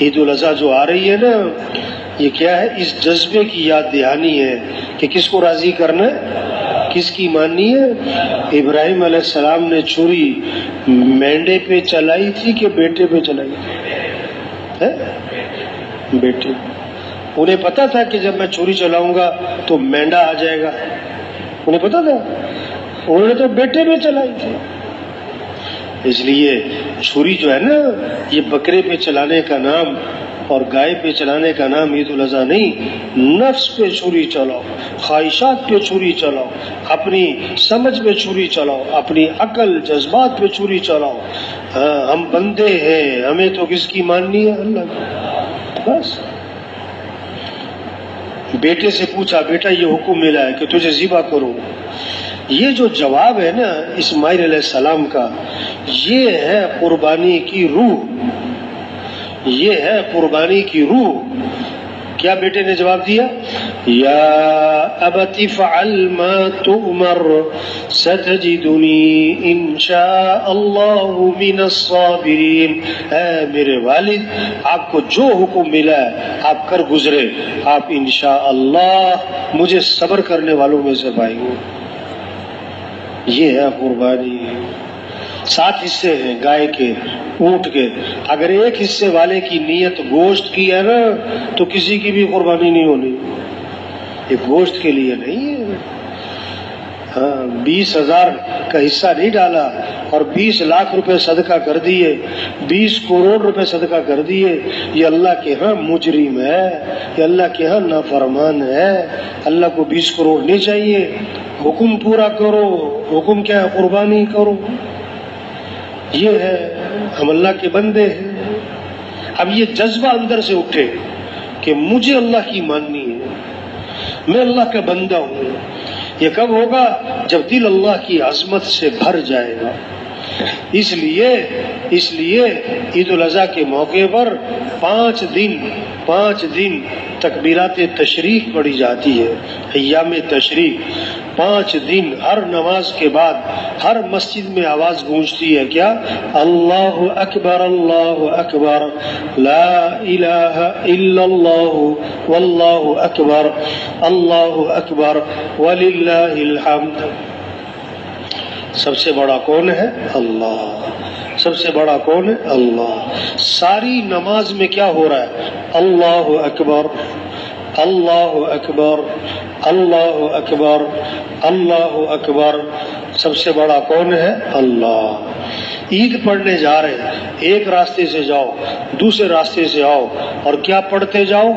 عید الاضحیٰ جو آ رہی ہے نا، یہ کیا ہے؟ اس جذبے کی یاد دہانی ہے کہ کس کو راضی کرنا ہے، کس کی ماننی ہے۔ ابراہیم علیہ السلام نے چھری مینڈے پہ چلائی تھی کہ بیٹے پہ چلائی تھی؟ بیٹے۔ انہیں پتا تھا کہ جب میں چھری چلاؤں گا تو مینڈا آ جائے گا، انہیں پتا تھا، انہوں نے تو بیٹے پہ چلائی تھی۔ اس لیے چھری جو ہے نا، یہ بکرے پہ چلانے کا نام اور گائے پہ چلانے کا نام عید الاضحیٰ نہیں۔ نفس پہ چھری چلاؤ، خواہشات پہ چھری چلاؤ، اپنی سمجھ پہ چھری چلاؤ، اپنی عقل جذبات پہ چھری چلاؤ۔ ہم بندے ہیں، ہمیں تو کس کی ماننی ہے؟ اللہ کی۔ بس بیٹے سے پوچھا، بیٹا یہ حکم ملا ہے کہ تجھے ذبح کروں۔ یہ جو جواب ہے نا اسماعیل علیہ السلام کا، یہ ہے قربانی کی روح، یہ ہے قربانی کی روح۔ کیا بیٹے نے جواب دیا؟ یا ابت فعل ما تؤمر ستجدنی انشاء اللہ من الصابرین۔ اے میرے والد، آپ کو جو حکم ملا ہے آپ کر گزرے، آپ انشاءاللہ مجھے صبر کرنے والوں میں سے پائیں گے۔ یہ ہے قربانی۔ 7 حصے ہیں گائے کے، اونٹ کے۔ اگر ایک حصے والے کی نیت گوشت کی ہے نا تو کسی کی بھی قربانی نہیں ہونی۔ یہ گوشت کے لیے نہیں ہے۔ 20,000 کا حصہ نہیں ڈالا اور 20 لاکھ روپے صدقہ کر دیے، 20 کروڑ روپے صدقہ کر دیے، یہ اللہ کے ہاں مجرم ہے، یہ اللہ کے ہاں نافرمان ہے۔ اللہ کو 20 کروڑ نہیں چاہیے، حکم پورا کرو۔ حکم کیا ہے؟ قربانی کرو۔ یہ ہے، ہم اللہ کے بندے ہیں۔ اب یہ جذبہ اندر سے اٹھے کہ مجھے اللہ کی ماننی ہے، میں اللہ کا بندہ ہوں۔ یہ کب ہوگا؟ جب دل اللہ کی عظمت سے بھر جائے گا۔ اس لیے عید الاضحیٰ کے موقع پر 5 دن تکبیرات تشریق پڑھی جاتی ہے، ایام تشریق۔ 5 دن ہر نماز کے بعد ہر مسجد میں آواز گونجتی ہے، کیا؟ اللہ اکبر، اللہ اکبر، لا الہ الا اللہ، واللہ اکبر، اللہ اکبر، وللہ الحمد۔ سب سے بڑا کون ہے؟ اللہ۔ سب سے بڑا کون ہے؟ اللہ۔ ساری نماز میں کیا ہو رہا ہے؟ اللہ اکبر، اللہ اکبر، اللہ اکبر، اللہ اکبر۔ سب سے بڑا کون ہے؟ اللہ۔ عید پڑھنے جا رہے ہیں، ایک راستے سے جاؤ، دوسرے راستے سے آؤ، اور کیا پڑھتے جاؤ؟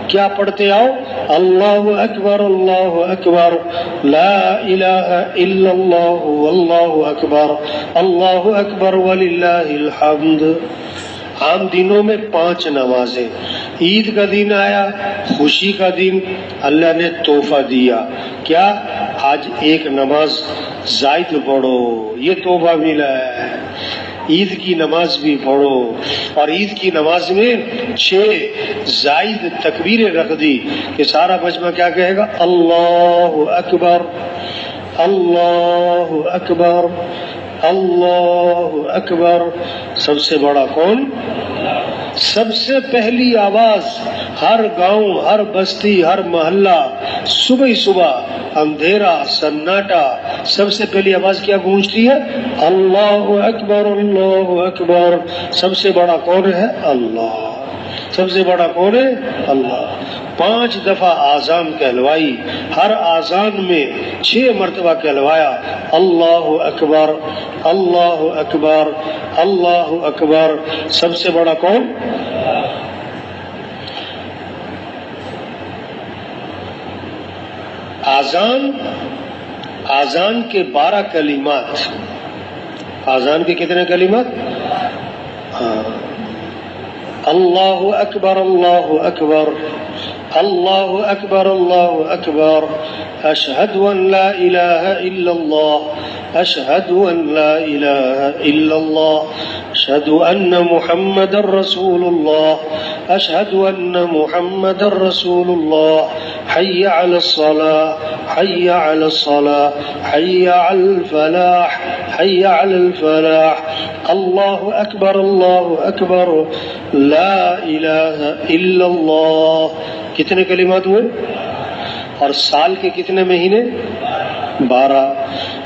کیا پڑھتے آؤ؟ اللہ اکبر، اللہ اکبر، لا الہ الا اللہ، واللہ اکبر، اللہ اکبر، وللہ الحمد۔ عام دنوں میں 5 نمازیں، عید کا دن آیا، خوشی کا دن، اللہ نے تحفہ دیا، کیا؟ آج ایک نماز زائد پڑھو، یہ تحفہ ملا ہے۔ عید کی نماز بھی پڑھو، اور عید کی نماز میں 6 زائد تکبیریں رکھ دی کہ سارا مجمع کیا کہے گا؟ اللہ اکبر، اللہ اکبر، اللہ اکبر۔ سب سے بڑا کون؟ سب سے پہلی آواز ہر گاؤں، ہر بستی، ہر محلہ، صبح اندھیرا سناٹا، سب سے پہلی آواز کیا گونجتی ہے؟ اللہ اکبر، اللہ اکبر۔ سب سے بڑا کون ہے؟ اللہ۔ سب سے بڑا کون ہے؟ اللہ۔ 5 دفعہ آذان کہلوائی، ہر آذان میں 6 مرتبہ کہلوایا، اللہ اکبر، اللہ اکبر، اللہ اکبر۔ سب سے بڑا کون؟ آذان کے 12 کلمات۔ آذان کے کتنے کلمات؟ اللہ اکبر، اللہ اکبر، اللہ اکبر اشہد ان لا الہ الا اللہ اشہد ان لا الہ الا اللہ اشہد ان محمد رسول اللہ اشہد ان محمد رسول اللہ حی علی الصلاة حی علی الصلاة حی علی الفلاح حی علی الفلاح اللہ اکبر لا الہ الا اللہ. کتنے کلمات ہوئے؟ اور سال کے کتنے مہینے؟ 12.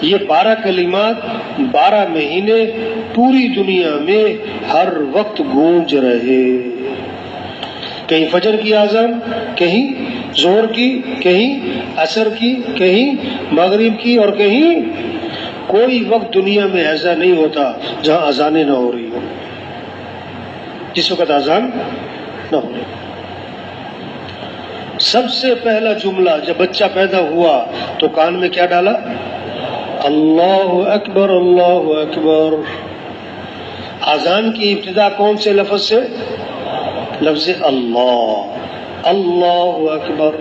یہ 12 کلمات 12 مہینے پوری دنیا میں ہر وقت گونج رہے. کہیں فجر کی اذان، کہیں ظہر کی، کہیں عصر کی، کہیں مغرب کی، اور کہیں کوئی وقت دنیا میں ایسا نہیں ہوتا جہاں اذانیں نہ ہو رہی ہوں، جس وقت اذان نہ ہو رہی. سب سے پہلا جملہ جب بچہ پیدا ہوا تو کان میں کیا ڈالا؟ اللہ اکبر اللہ اکبر. اذان کی ابتدا کون سے لفظ سے؟ لفظ اللہ، اللہ اکبر.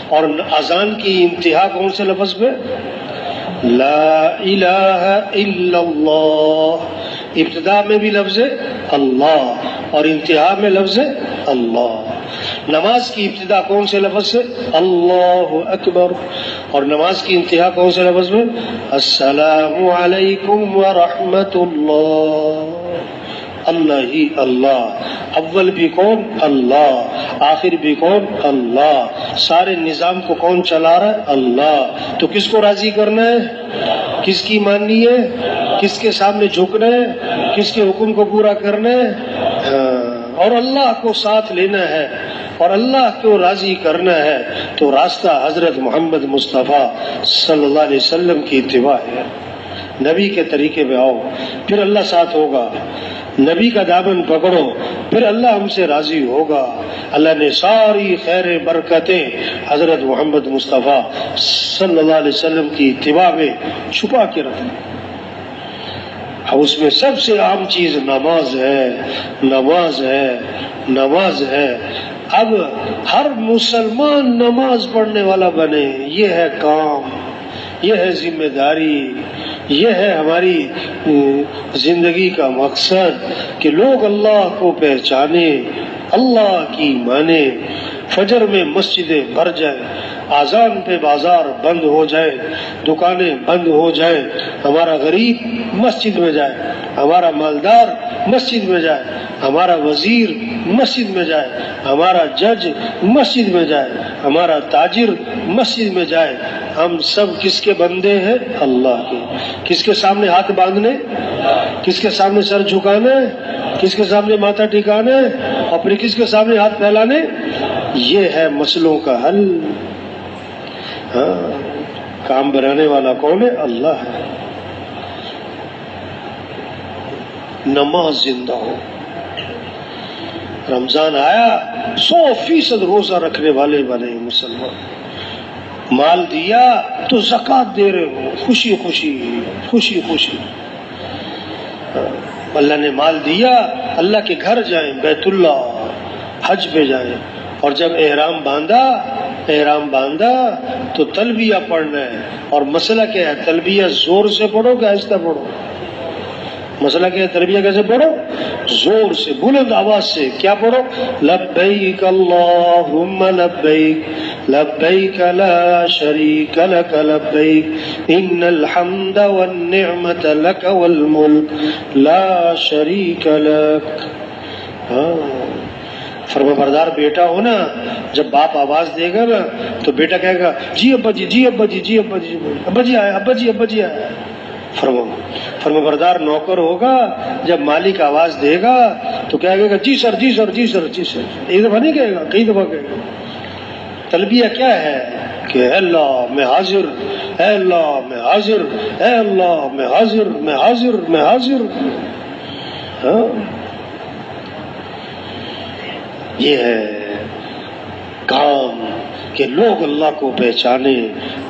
اور اذان کی انتہا کون سے لفظ پہ؟ لا الہ الا اللہ. ابتدا میں بھی لفظ اللہ اور انتہا میں لفظ اللہ. نماز کی ابتدا کون سے لفظ سے؟ اللہ اکبر. اور نماز کی انتہا کون سے لفظ میں؟ السلام علیکم ورحمۃ اللہ. اللہ ہی اللہ، اول بھی کون؟ اللہ، آخر بھی کون؟ اللہ. سارے نظام کو کون چلا رہا ہے؟ اللہ. تو کس کو راضی کرنا ہے؟ کس کی ماننی ہے؟ کس کے سامنے جھکنا ہے؟ کس کے حکم کو پورا کرنا ہے؟ اور اللہ کو ساتھ لینا ہے اور اللہ کو راضی کرنا ہے. تو راستہ حضرت محمد مصطفیٰ صلی اللہ علیہ وسلم کی اتباع ہے. نبی کے طریقے پہ آؤ، پھر اللہ ساتھ ہوگا. نبی کا دامن پکڑو، پھر اللہ ہم سے راضی ہوگا. اللہ نے ساری خیر برکتیں حضرت محمد مصطفیٰ صلی اللہ علیہ وسلم کی اتباع میں چھپا کے رکھ دی. اس میں سب سے عام چیز نماز ہے، نماز ہے، نماز ہے. اب ہر مسلمان نماز پڑھنے والا بنے، یہ ہے کام، یہ ہے ذمہ داری، یہ ہے ہماری زندگی کا مقصد کہ لوگ اللہ کو پہچانے، اللہ کی مانے. فجر میں مسجدیں بھر جائیں، اذان پہ بازار بند ہو جائے، دکانیں بند ہو جائیں، ہمارا غریب مسجد میں جائے، ہمارا مالدار مسجد میں جائے، ہمارا وزیر مسجد میں جائے، ہمارا جج مسجد میں جائے، ہمارا تاجر مسجد میں جائے. ہم سب کس کے بندے ہیں؟ اللہ کے. کس کے سامنے ہاتھ باندھنے؟ کس کے سامنے سر جھکانے؟ کس کے سامنے ماتھا ٹکانے؟ اور پھر کس کے سامنے ہاتھ پھیلانے؟ یہ ہے مسئلوں کا حل. کام بنانے والا کون ہے؟ اللہ ہے. نماز زندہ ہو. رمضان آیا 100% روزہ رکھنے والے بنے مسلمان. مال دیا تو زکوٰۃ دے رہے ہو، خوشی خوشی خوشی خوشی. اللہ نے مال دیا، اللہ کے گھر جائیں، بیت اللہ، حج پہ جائیں. اور جب احرام باندھا تو تلبیہ پڑھنا ہے. اور مسئلہ کیا ہے؟ تلبیہ زور سے پڑھو کہ آہستہ پڑھو؟ مسئلہ کیا ہے؟ تلبیہ کیسے پڑھو؟ زور سے، بلند آواز سے. کیا پڑھو؟ لبیک اللہم لبیک لبیک لا شریک لک لبیک ان الحمد والنعمت لک والملک لا شریک لک. فرما بردار بیٹا ہو نا، جب باپ آواز دے گا نا تو بیٹا کہے گا جی ابا جی، جی ابا جی، جی ابا جی، ابا جی آئے، ابا جی، ابا جی آئے. فرما بردار نوکر ہوگا، جب مالک آواز دے گا تو کیا کہے گا؟ جی سر، جی سر، جی سر، جی سر. ایک دفعہ نہیں کہے گا، کئی دفعہ کہے گا. تلبیہ کیا ہے؟ کہ اے اللہ میں حاضر، اے اللہ میں حاضر، اے اللہ میں حاضر، میں حاضر، میں حاضر. یہ ہے کام کہ لوگ اللہ کو پہچانے،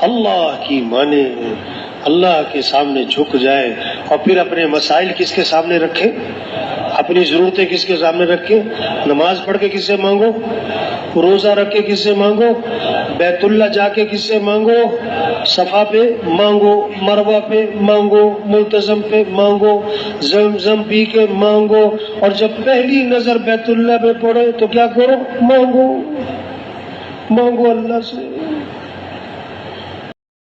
اللہ کی مانے، اللہ کے سامنے جھک جائے. اور پھر اپنے مسائل کس کے سامنے رکھے؟ اپنی ضرورتیں کس کے سامنے رکھ کے؟ نماز پڑھ کے کس سے مانگو؟ روزہ رکھ کے کس سے مانگو؟ بیت اللہ جا کے کس سے مانگو؟ صفا پہ مانگو، مروہ پہ مانگو، ملتزم پہ مانگو، زمزم پی کے مانگو، اور جب پہلی نظر بیت اللہ پہ پڑے تو کیا کرو؟ مانگو، مانگو اللہ سے۔